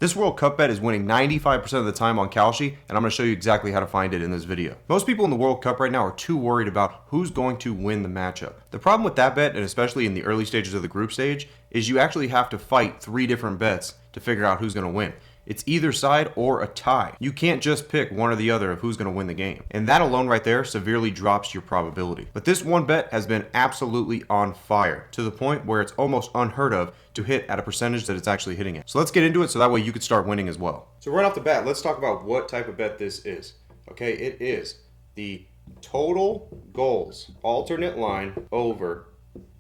This World Cup bet is winning 95% of the time on Kalshi, and I'm going to show you exactly how to find it in this video. Most people in the World Cup right now are too worried about who's going to win the matchup. The problem with that bet, and especially in the early stages of the group stage, is you actually have to fight 3 different bets to figure out who's going to win. It's either side or a tie. You can't just pick one or the other of who's going to win the game. And that alone right there severely drops your probability. But this one bet has been absolutely on fire to the point where it's almost unheard of to hit at a percentage that it's actually hitting at. So let's get into it so that way you can start winning as well. So right off the bat, let's talk about what type of bet this is. Okay, it is the total goals alternate line over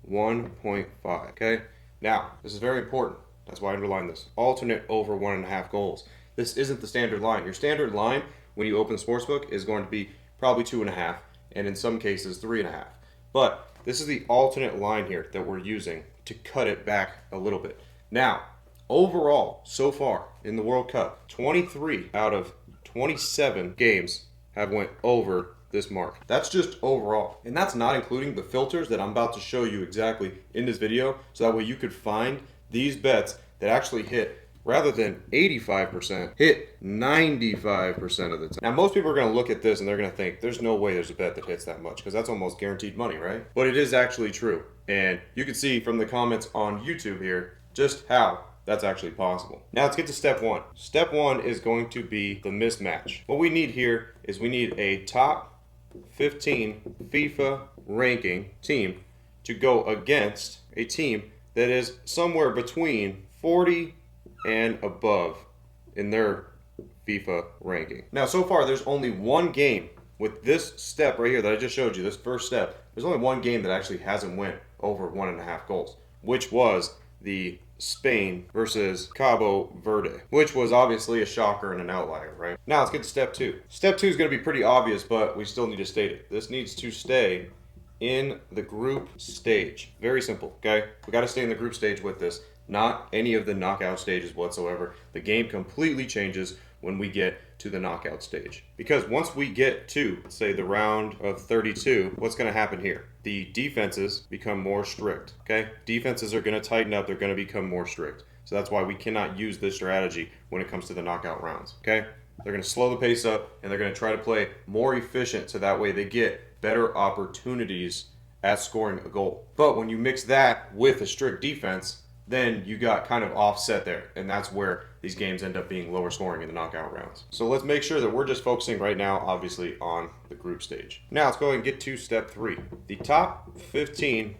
1.5. Okay, now this is very important. That's why I underlined this. Alternate over 1.5 goals. This isn't the standard line. Your standard line when you open the sportsbook is going to be probably 2.5, and in some cases 3.5. But this is the alternate line here that we're using to cut it back a little bit. Now, overall, so far in the World Cup, 23 out of 27 games have went over this mark. That's just overall. And that's not including the filters that I'm about to show you exactly in this video, so that way you could find these bets that actually hit, rather than 85%, hit 95% of the time. Now, most people are going to look at this and they're going to think, there's no way there's a bet that hits that much, because that's almost guaranteed money, right? But it is actually true. And you can see from the comments on YouTube here just how that's actually possible. Now let's get to step 1. Step 1 is going to be the mismatch. What we need here is we need a top 15 FIFA ranking team to go against a team that is somewhere between 40 and above in their FIFA ranking. Now, so far, there's only one game with this step right here that I just showed you, this first step. There's only one game that actually hasn't went over 1.5 goals, which was the Spain versus Cabo Verde, which was obviously a shocker and an outlier, right? Now, let's get to step 2. Step 2 is going to be pretty obvious, but we still need to state it. This needs to stay in the group stage. Very simple, okay? We got to stay in the group stage with this, not any of the knockout stages whatsoever. The game completely changes when we get to the knockout stage. Because once we get to, say, the round of 32, what's going to happen here? The defenses become more strict, okay? Defenses are going to tighten up. They're going to become more strict. So that's why we cannot use this strategy when it comes to the knockout rounds, okay? They're going to slow the pace up, and they're going to try to play more efficient so that way they get better opportunities at scoring a goal. But when you mix that with a strict defense, then you got kind of offset there, and that's where these games end up being lower scoring in the knockout rounds. So let's make sure that we're just focusing right now, obviously, on the group stage. Now let's go ahead and get to step 3. The top 15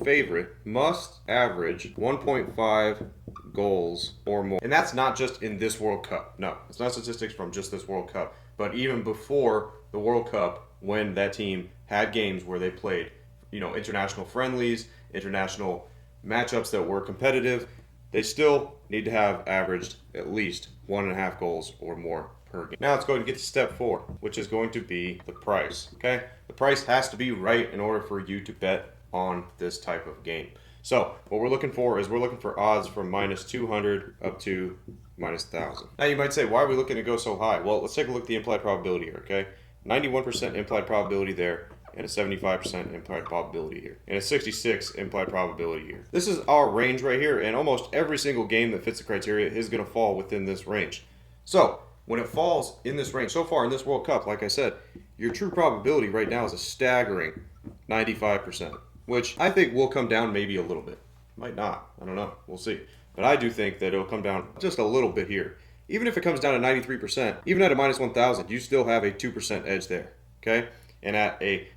favorite must average 1.5 goals or more. And that's not just in this World Cup. No, it's not statistics from just this World Cup, but even before the World Cup, when that team had games where they played, international friendlies, international matchups that were competitive, they still need to have averaged at least 1.5 goals or more per game. Now let's go ahead and get to step 4, which is going to be the price, okay? The price has to be right in order for you to bet on this type of game. So what we're looking for is we're looking for odds from -200 up to -1,000. Now you might say, why are we looking to go so high? Well, let's take a look at the implied probability here, okay? 91% implied probability there, and a 75% implied probability here, and a 66 implied probability here. This is our range right here, and almost every single game that fits the criteria is going to fall within this range. So when it falls in this range, so far in this World Cup, like I said, your true probability right now is a staggering 95%, which I think will come down maybe a little bit. Might not. I don't know. We'll see. But I do think that it'll come down just a little bit here. Even if it comes down to 93%, even at a -1,000, you still have a 2% edge there, okay? And at a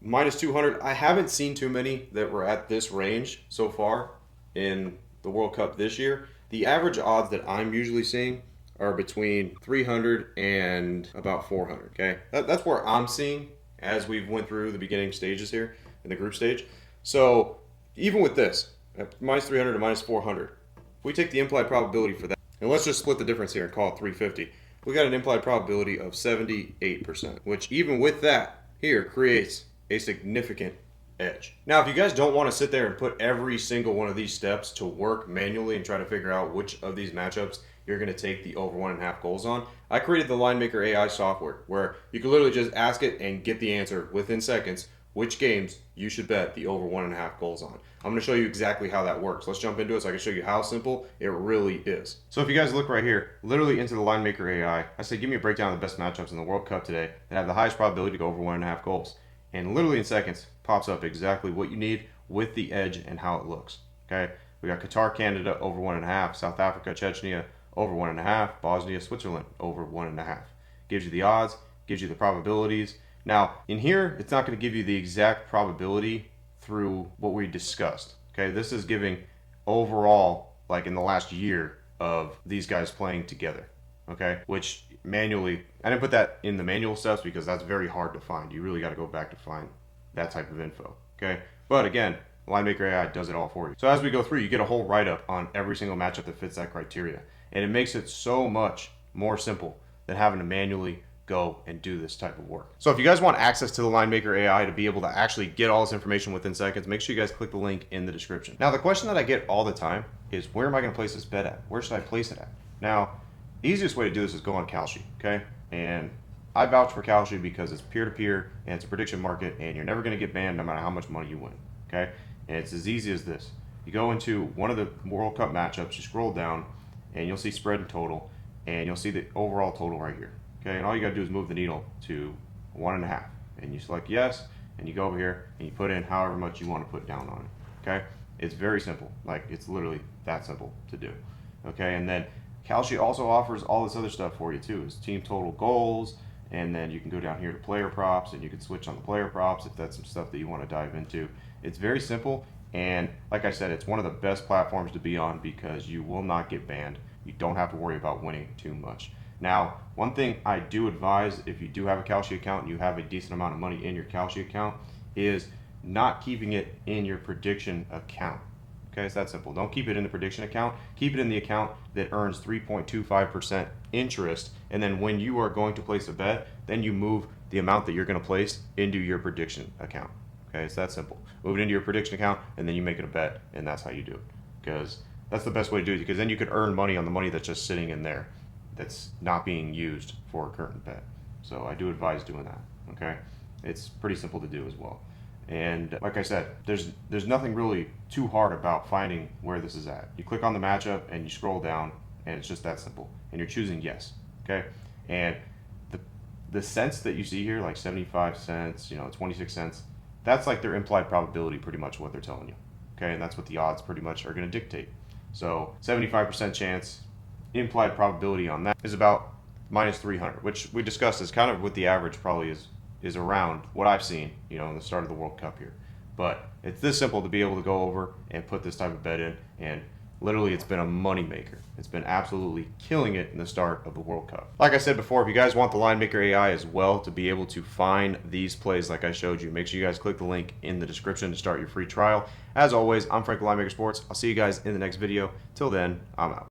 -200, I haven't seen too many that were at this range so far in the World Cup this year. The average odds that I'm usually seeing are between 300 and about 400, okay? That's where I'm seeing as we've went through the beginning stages here in the group stage. So even with this, at -300 to -400, if we take the implied probability for that, and let's just split the difference here and call it 350, we got an implied probability of 78%, which even with that here creates a significant edge. Now, if you guys don't want to sit there and put every single one of these steps to work manually and try to figure out which of these matchups you're going to take the over 1.5 goals on, I created the Linemaker AI software where you can literally just ask it and get the answer within seconds which games you should bet the over 1.5 goals on. I'm going to show you exactly how that works. Let's jump into it so I can show you how simple it really is. So if you guys look right here, literally into the Linemaker AI, I say give me a breakdown of the best matchups in the World Cup today that have the highest probability to go over 1.5 goals. And literally in seconds pops up exactly what you need with the edge and how it looks. Okay, we got Qatar, Canada over 1.5, South Africa, Chechnya over 1.5, Bosnia, Switzerland over 1.5. Gives you the odds, gives you the probabilities. Now, in here, it's not going to give you the exact probability through what we discussed. Okay, this is giving overall, like in the last year of these guys playing together. Okay, which manually, I didn't put that in the manual steps because that's very hard to find. You really got to go back to find that type of info. Okay, but again, Linemaker AI does it all for you. So as we go through, you get a whole write-up on every single matchup that fits that criteria. And it makes it so much more simple than having to manually go and do this type of work. So if you guys want access to the Linemaker AI to be able to actually get all this information within seconds, make sure you guys click the link in the description. Now the question that I get all the time is, where am I going to place this bet at? Where should I place it at? Now, the easiest way to do this is go on Kalshi, okay? And I vouch for Kalshi because it's peer-to-peer and it's a prediction market and you're never going to get banned no matter how much money you win, okay? And it's as easy as this. You go into one of the World Cup matchups, you scroll down, and you'll see spread and total, and you'll see the overall total right here. Okay, and all you gotta do is move the needle to 1.5, and you select yes, and you go over here and you put in however much you want to put down on it. Okay, it's very simple. Like, it's literally that simple to do. Okay, and then Kalshi also offers all this other stuff for you too. It's team total goals, and then you can go down here to player props, and you can switch on the player props if that's some stuff that you want to dive into. It's very simple, and like I said, it's one of the best platforms to be on because you will not get banned. You don't have to worry about winning too much. Now, one thing I do advise if you do have a Kalshi account and you have a decent amount of money in your Kalshi account is not keeping it in your prediction account. Okay, it's that simple. Don't keep it in the prediction account. Keep it in the account that earns 3.25% interest, and then when you are going to place a bet, then you move the amount that you're going to place into your prediction account. Okay, it's that simple. Move it into your prediction account, and then you make it a bet, and that's how you do it. Because that's the best way to do it, because then you could earn money on the money that's just sitting in there that's not being used for a current bet. So I do advise doing that. Okay, it's pretty simple to do as well. And like I said, there's nothing really too hard about finding where this is at. You click on the matchup and you scroll down, and it's just that simple. And you're choosing yes. Okay, and the cents that you see here, like 75 cents, 26 cents, that's like their implied probability, pretty much what they're telling you. Okay, and that's what the odds pretty much are going to dictate. So 75% chance, implied probability on that is about minus 300, which we discussed is kind of what the average probably is around what I've seen, in the start of the World Cup here. But it's this simple to be able to go over and put this type of bet in, and literally it's been a money maker. It's been absolutely killing it in the start of the World Cup. Like I said before, if you guys want the Linemaker AI as well to be able to find these plays like I showed you, make sure you guys click the link in the description to start your free trial. As always, I'm Frank, Linemaker Sports. I'll see you guys in the next video. Till then, I'm out.